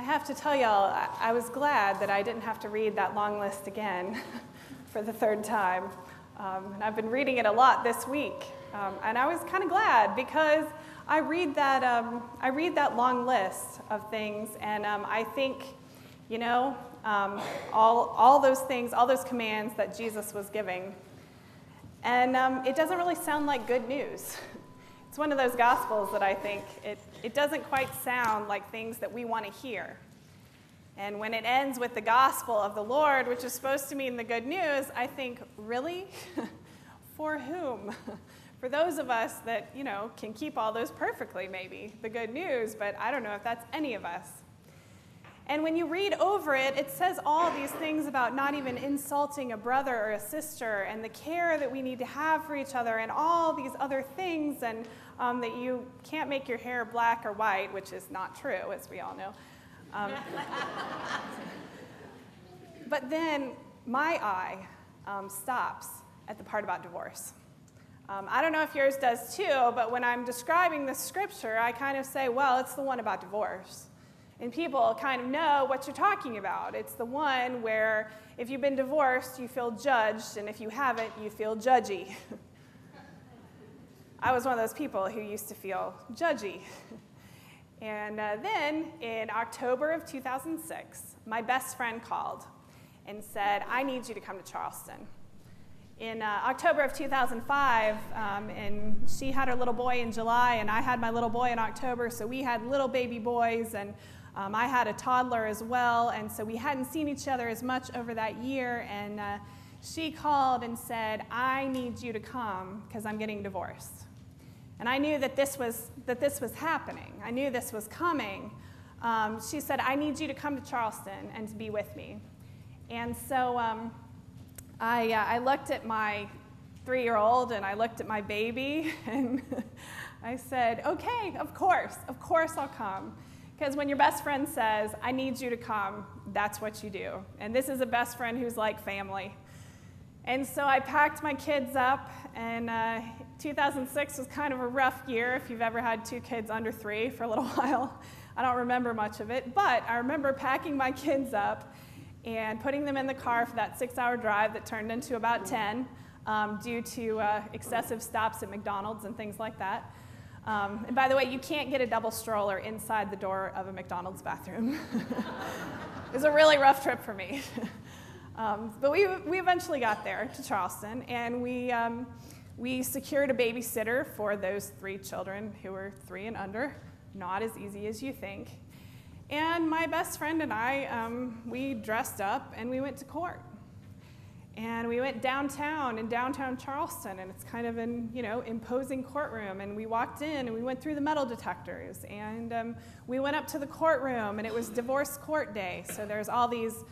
have to tell y'all, I was glad that I didn't have to read that long list again for the third time. And I've been reading it a lot this week. And I was kind of glad because I read that long list of things, and I think, you know, all those things, all those commands that Jesus was giving. And it doesn't really sound like good news. It's one of those gospels that I think it doesn't quite sound like things that we want to hear. And when it ends with the gospel of the Lord, which is supposed to mean the good news, I think, really? For whom? For those of us that, you know, can keep all those perfectly, maybe, the good news, but I don't know if that's any of us. And when you read over it, it says all these things about not even insulting a brother or a sister, and the care that we need to have for each other, and all these other things, and that you can't make your hair black or white, which is not true, as we all know. But then my eye stops at the part about divorce. I don't know if yours does too, but when I'm describing the scripture, I kind of say, well, it's the one about divorce. And people kind of know what you're talking about. It's the one where if you've been divorced, you feel judged, and if you haven't, you feel judgy. I was one of those people who used to feel judgy. And then in October of 2006, my best friend called and said, I need you to come to Charleston. In October of 2005, and she had her little boy in July, and I had my little boy in October, so we had little baby boys, and I had a toddler as well, and so we hadn't seen each other as much over that year, and she called and said, I need you to come because I'm getting divorced. And I knew that this was happening. I knew this was coming. She said, I need you to come to Charleston and to be with me. And so I looked at my 3-year-old and I looked at my baby and I said, okay, of course I'll come. Because when your best friend says, I need you to come, that's what you do. And this is a best friend who's like family. And so I packed my kids up, and 2006 was kind of a rough year if you've ever had 2 kids under 3 for a little while. I don't remember much of it, but I remember packing my kids up and putting them in the car for that 6-hour drive that turned into about 10 due to excessive stops at McDonald's and things like that. And by the way, you can't get a double stroller inside the door of a McDonald's bathroom. It was a really rough trip for me. But we eventually got there to Charleston, and we secured a babysitter for those 3 children who were 3 and under. Not as easy as you think. And my best friend and I, we dressed up and we went to court. And we went downtown in downtown Charleston, and it's kind of an imposing courtroom. And we walked in and we went through the metal detectors, and we went up to the courtroom, and it was divorce court day. So there's all these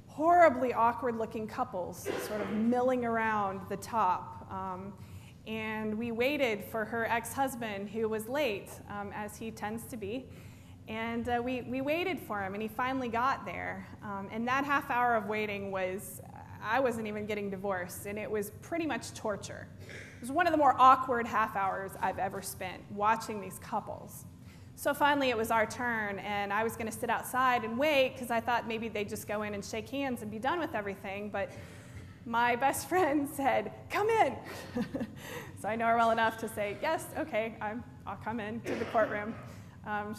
horribly awkward-looking couples sort of milling around the top. And we waited for her ex-husband, who was late, as he tends to be. And we waited for him, and he finally got there. And that half hour of waiting was, I wasn't even getting divorced, and it was pretty much torture. It was one of the more awkward half hours I've ever spent watching these couples. So finally it was our turn, and I was going to sit outside and wait because I thought maybe they'd just go in and shake hands and be done with everything, but my best friend said, come in. So I know her well enough to say, yes, okay, I'll come in to the courtroom.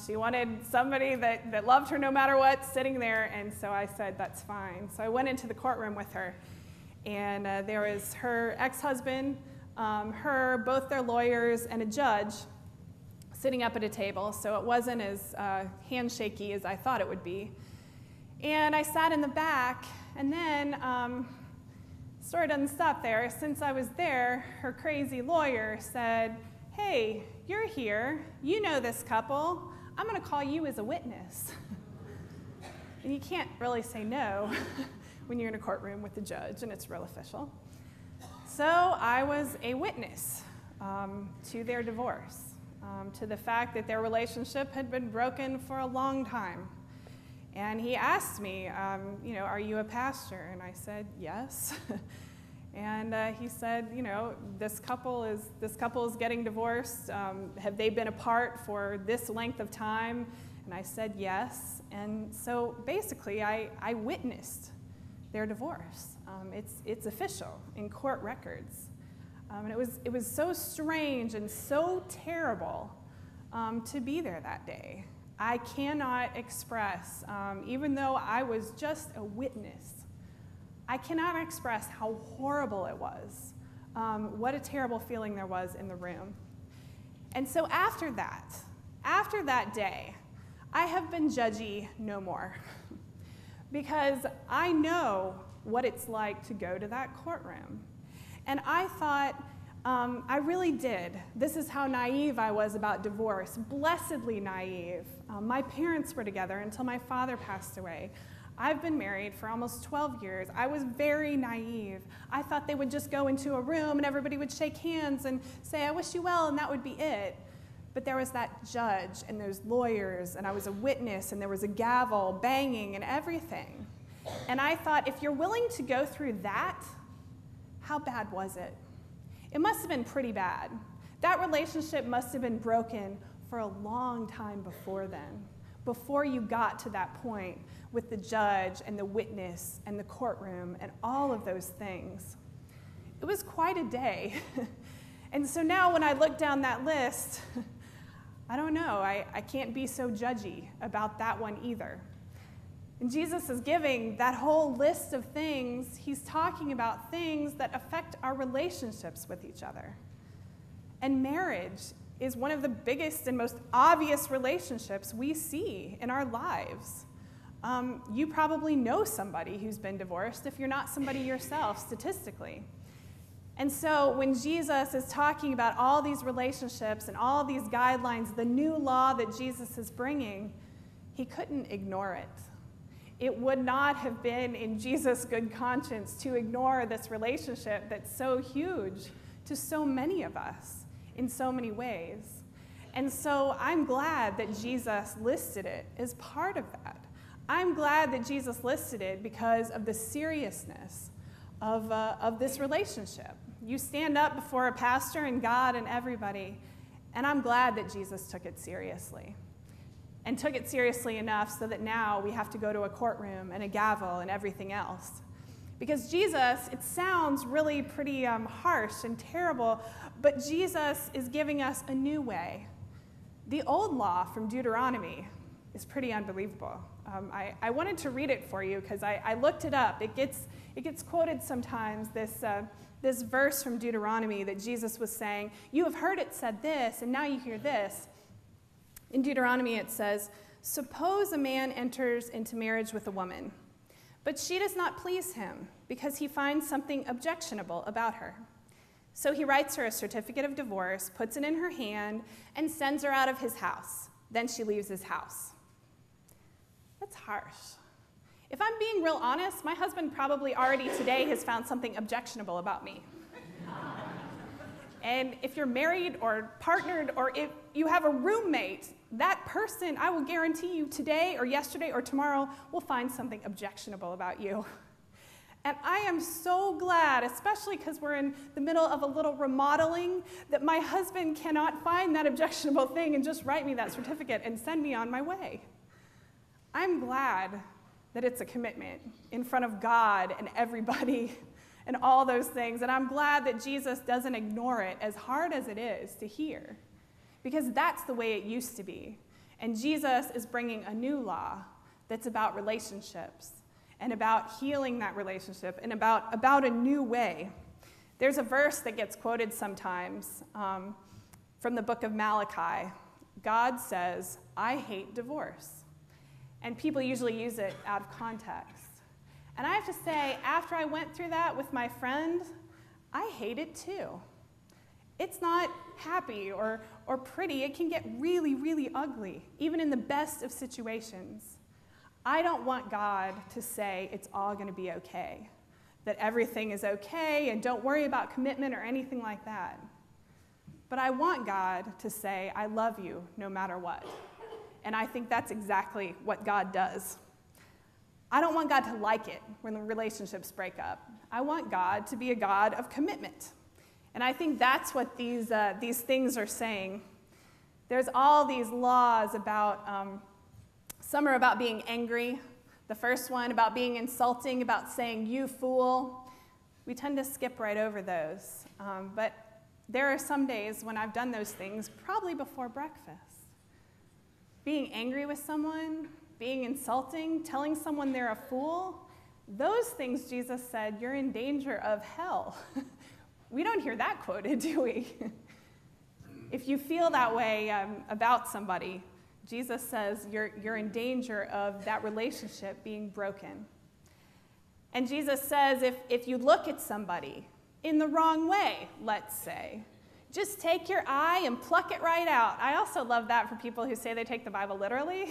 She wanted somebody that loved her no matter what sitting there, and so I said, that's fine. So I went into the courtroom with her, and there was her ex-husband, her, both their lawyers, and a judge sitting up at a table, so it wasn't as handshaky as I thought it would be. And I sat in the back, and then, story doesn't stop there. Since I was there, her crazy lawyer said, hey, you're here, you know this couple, I'm going to call you as a witness. And you can't really say no when you're in a courtroom with the judge and it's real official. So I was a witness to their divorce. To the fact that their relationship had been broken for a long time. And he asked me, are you a pastor? And I said, yes. And he said, this couple is getting divorced. Have they been apart for this length of time? And I said yes. And so basically, I witnessed their divorce. It's official in court records. And it was so strange and so terrible to be there that day. I cannot express, even though I was just a witness, I cannot express how horrible it was, what a terrible feeling there was in the room. And so after that day, I have been judgy no more because I know what it's like to go to that courtroom. And I thought, I really did. This is how naive I was about divorce, blessedly naive. My parents were together until my father passed away. I've been married for almost 12 years. I was very naive. I thought they would just go into a room and everybody would shake hands and say, I wish you well, and that would be it. But there was that judge and those lawyers, and I was a witness, and there was a gavel banging and everything. And I thought, if you're willing to go through that, how bad was it? It must have been pretty bad. That relationship must have been broken for a long time before then, before you got to that point with the judge and the witness and the courtroom and all of those things. It was quite a day. And so now when I look down that list, I don't know, I can't be so judgy about that one either. And Jesus is giving that whole list of things. He's talking about things that affect our relationships with each other. And marriage is one of the biggest and most obvious relationships we see in our lives. You probably know somebody who's been divorced if you're not somebody yourself, statistically. And so when Jesus is talking about all these relationships and all these guidelines, the new law that Jesus is bringing, he couldn't ignore it. It would not have been in Jesus' good conscience to ignore this relationship that's so huge to so many of us in so many ways. And so I'm glad that Jesus listed it as part of that. I'm glad that Jesus listed it because of the seriousness of this relationship. You stand up before a pastor and God and everybody, and I'm glad that Jesus took it seriously. And took it seriously enough so that now we have to go to a courtroom and a gavel and everything else. Because Jesus, it sounds really pretty harsh and terrible, but Jesus is giving us a new way. The old law from Deuteronomy is pretty unbelievable. I wanted to read it for you because I looked it up. It gets quoted sometimes, this verse from Deuteronomy that Jesus was saying, you have heard it said this, and now you hear this. In Deuteronomy it says, suppose a man enters into marriage with a woman, but she does not please him because he finds something objectionable about her. So he writes her a certificate of divorce, puts it in her hand, and sends her out of his house. Then she leaves his house. That's harsh. If I'm being real honest, my husband probably already today has found something objectionable about me. And if you're married or partnered or if you have a roommate, that person, I will guarantee you today or yesterday or tomorrow will find something objectionable about you. And I am so glad, especially because we're in the middle of a little remodeling, that my husband cannot find that objectionable thing and just write me that certificate and send me on my way. I'm glad that it's a commitment in front of God and everybody and all those things. And I'm glad that Jesus doesn't ignore it, as hard as it is to hear, because that's the way it used to be. And Jesus is bringing a new law that's about relationships and about healing that relationship and about a new way. There's a verse that gets quoted sometimes from the book of Malachi. God says, I hate divorce. And people usually use it out of context. And I have to say, after I went through that with my friend, I hate it too. It's not happy or pretty. It can get really, really ugly, even in the best of situations. I don't want God to say it's all going to be okay, that everything is okay and don't worry about commitment or anything like that. But I want God to say, I love you no matter what. And I think that's exactly what God does. I don't want God to like it when the relationships break up. I want God to be a God of commitment. And I think that's what these things are saying. There's all these laws about Some are about being angry. The first one about being insulting, about saying, "You fool." We tend to skip right over those. But there are some days when I've done those things, probably before breakfast. Being angry with someone, being insulting, telling someone they're a fool, those things, Jesus said, you're in danger of hell. We don't hear that quoted, do we? If you feel that way about somebody, Jesus says you're in danger of that relationship being broken. And Jesus says if you look at somebody in the wrong way, let's say, just take your eye and pluck it right out. I also love that for people who say they take the Bible literally.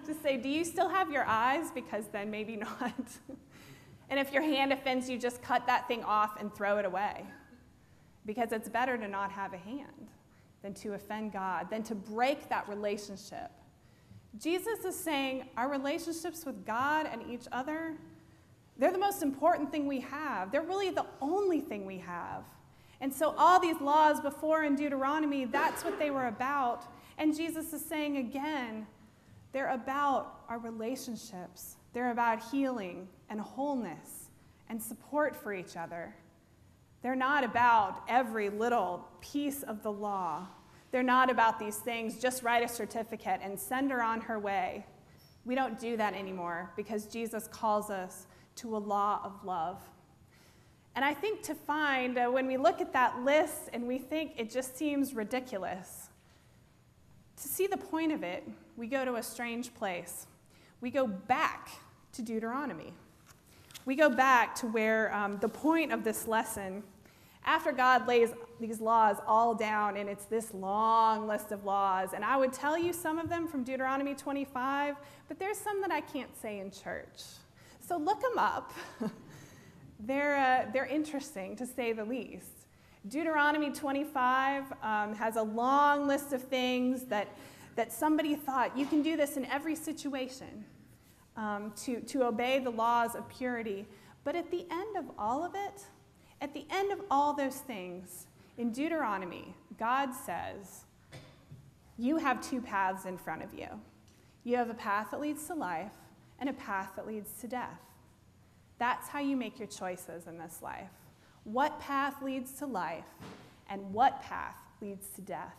Just say, do you still have your eyes? Because then maybe not. And if your hand offends you, just cut that thing off and throw it away. Because it's better to not have a hand than to offend God, than to break that relationship. Jesus is saying our relationships with God and each other, they're the most important thing we have. They're really the only thing we have. And so all these laws before in Deuteronomy, that's what they were about. And Jesus is saying again, they're about our relationships. They're about healing and wholeness and support for each other. They're not about every little piece of the law. They're not about these things, just write a certificate and send her on her way. We don't do that anymore because Jesus calls us to a law of love. And I think to find, when we look at that list and we think it just seems ridiculous, to see the point of it, we go to a strange place. We go back to Deuteronomy. We go back to where the point of this lesson, after God lays these laws all down, and it's this long list of laws, and I would tell you some of them from Deuteronomy 25, but there's some that I can't say in church. So look them up. They're interesting, to say the least. Deuteronomy 25 has a long list of things that somebody thought, you can do this in every situation, to obey the laws of purity. But at the end of all of it, at the end of all those things, in Deuteronomy, God says, you have two paths in front of you. You have a path that leads to life and a path that leads to death. That's how you make your choices in this life. What path leads to life and what path leads to death?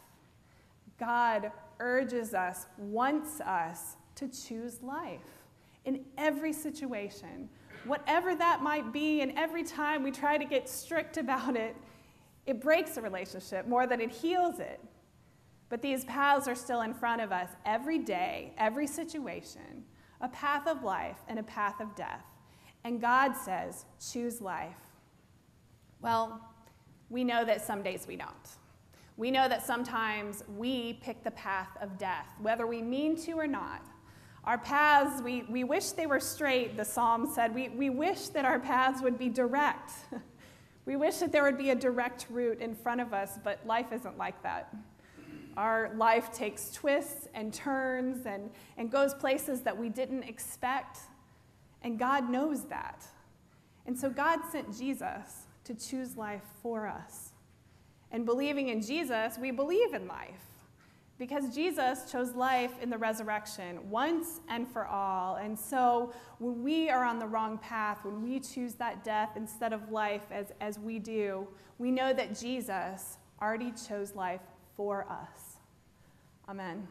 God urges us, wants us to choose life in every situation, whatever that might be, and every time we try to get strict about it, it breaks a relationship more than it heals it. But these paths are still in front of us every day, every situation, a path of life and a path of death. And God says, choose life. Well, we know that some days we don't. We know that sometimes we pick the path of death, whether we mean to or not. Our paths, we wish they were straight, the psalm said. We wish that our paths would be direct. We wish that there would be a direct route in front of us, but life isn't like that. Our life takes twists and turns and goes places that we didn't expect. And God knows that. And so God sent Jesus to choose life for us. And believing in Jesus, we believe in life. Because Jesus chose life in the resurrection once and for all. And so when we are on the wrong path, when we choose that death instead of life as we do, we know that Jesus already chose life for us. Amen.